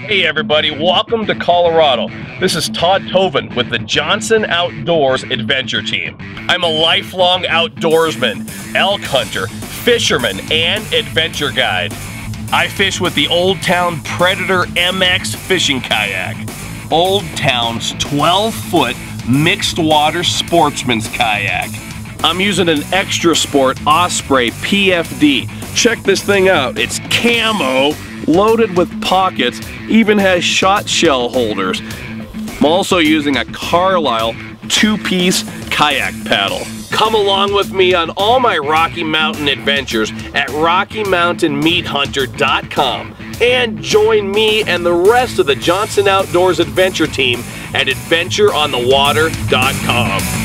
Hey everybody, welcome to Colorado. This is Todd Toven with the Johnson Outdoors Adventure Team. I'm a lifelong outdoorsman, elk hunter, fisherman, and adventure guide. I fish with the Old Town Predator MX fishing kayak. Old Town's 12-foot mixed water sportsman's kayak. I'm using an Extra Sport Osprey PFD. Check this thing out, it's camo, loaded with pockets, even has shot shell holders. I'm also using a Carlisle 2-piece kayak paddle. Come along with me on all my Rocky Mountain adventures at RockyMountainMeatHunter.com and join me and the rest of the Johnson Outdoors Adventure Team at AdventureOnTheWater.com.